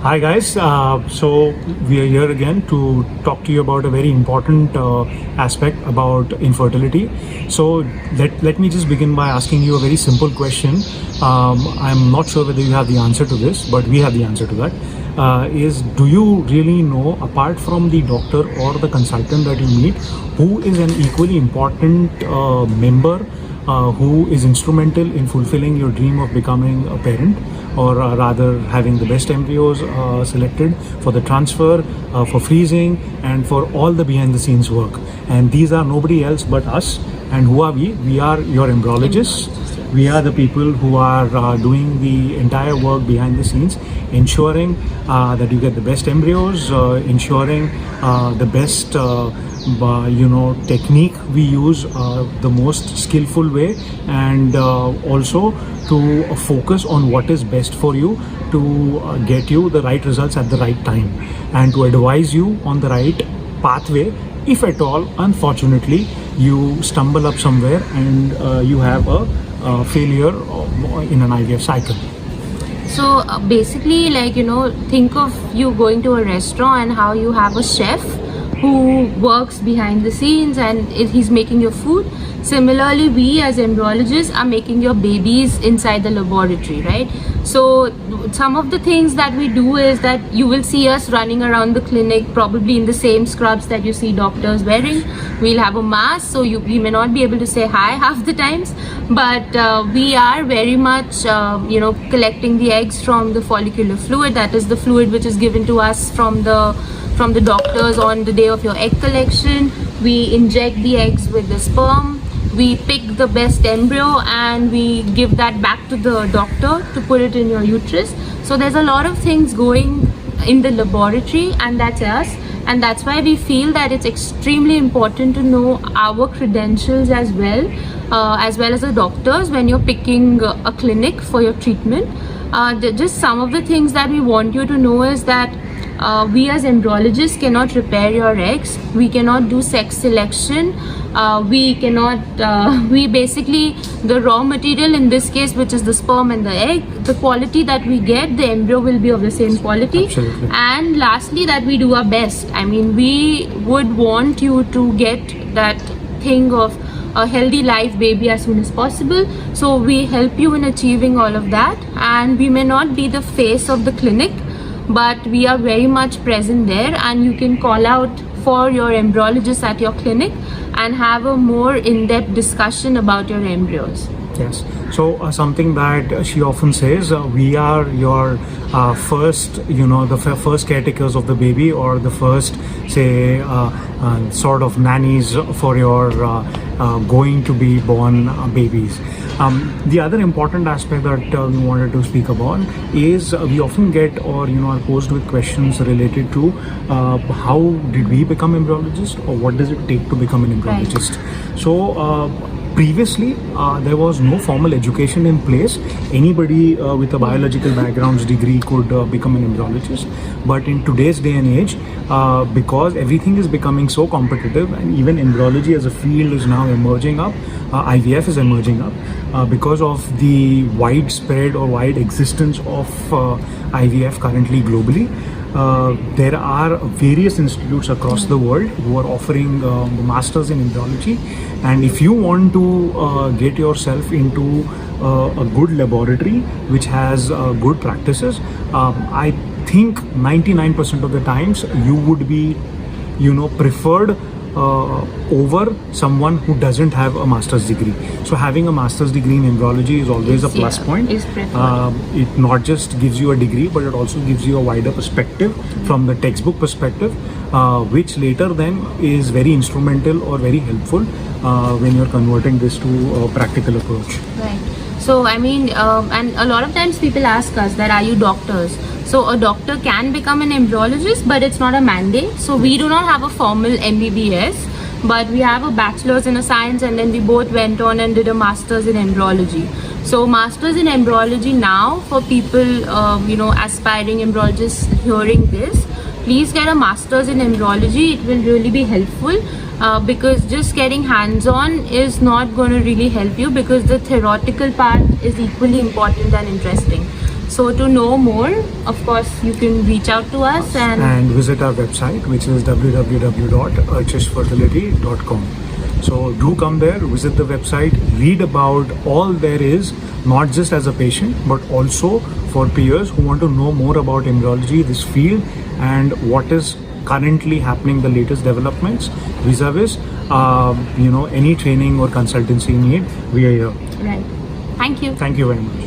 Hi guys, so we are here again to talk to you about a very important aspect about infertility. So let me just begin by asking you a very simple question. I'm not sure whether you have the answer to this, but we have the answer to that. Is do you really know, apart from the doctor or the consultant that you meet, who is an equally important member who is instrumental in fulfilling your dream of becoming a parent, or rather having the best embryos selected for the transfer, for freezing, and for all the behind the scenes work? And these are nobody else but us. And who are we? We are your embryologists. We are the people who are doing the entire work behind the scenes, ensuring that you get the best embryos, ensuring the best technique we use, the most skillful way, and also to focus on what is best for you to get you the right results at the right time, and to advise you on the right pathway if at all unfortunately you stumble up somewhere and you have a failure in an IVF cycle. So basically, think of you going to a restaurant and how you have a chef who works behind the scenes and he's making your food. Similarly, we as embryologists are making your babies inside the laboratory, right? So some of the things that we do is that you will see us running around the clinic probably in the same scrubs that you see doctors wearing. We'll have a mask, so we may not be able to say hi half the times, but we are very much collecting the eggs from the follicular fluid. That is the fluid which is given to us from the doctors on the day of your egg collection. We inject the eggs with the sperm. We pick the best embryo and we give that back to the doctor to put it in your uterus. So there's a lot of things going in the laboratory, and that's us. And that's why we feel that it's extremely important to know our credentials as well as the doctors when you're picking a clinic for your treatment. Just some of the things that we want you to know is that we as embryologists cannot repair your eggs. We cannot do sex selection. We basically, the raw material in this case, which is the sperm and the egg, the quality that we get, the embryo will be of the same quality. Absolutely. And lastly, that we do our best. I mean, we would want you to get that thing of a healthy live baby as soon as possible. So we help you in achieving all of that. And we may not be the face of the clinic, but we are very much present there, and you can call out for your embryologist at your clinic and have a more in-depth discussion about your embryos. Yes. So something that she often says, we are your first, the first caretakers of the baby, or the first, say, sort of nannies for your going to be born babies. The other important aspect that we wanted to speak about is we often get or are posed with questions related to how did we become embryologists, or what does it take to become an embryologist. Right. So previously, there was no formal education in place. Anybody with a biological background's degree could become an embryologist. But in today's day and age, because everything is becoming so competitive, and even embryology as a field is now emerging up, IVF is emerging up, because of the widespread or wide existence of IVF currently globally. There are various institutes across the world who are offering the masters in embryology, and if you want to get yourself into a good laboratory which has good practices, I think 99% of the times you would be preferred over someone who doesn't have a master's degree. So having a master's degree in embryology is always a plus point. It not just gives you a degree, but it also gives you a wider perspective from the textbook perspective, which later then is very instrumental or very helpful when you're converting this to a practical approach. Right. So I mean, and a lot of times people ask us that, are you doctors? So a doctor can become an embryologist, but it's not a mandate. So we do not have a formal MBBS, but we have a bachelor's in a science, and then we both went on and did a master's in embryology. So masters in embryology now, for people, aspiring embryologists hearing this, please get a master's in embryology. It will really be helpful. Because just getting hands-on is not going to really help you, because the theoretical part is equally important and interesting. So to know more, of course, you can reach out to us and visit our website, which is www.urchishfertility.com. So do come there, visit the website, read about all there is, not just as a patient, but also for peers who want to know more about embryology, this field, and what is currently happening, the latest developments vis-a-vis, any training or consultancy need, we are here. Right. Thank you. Thank you very much.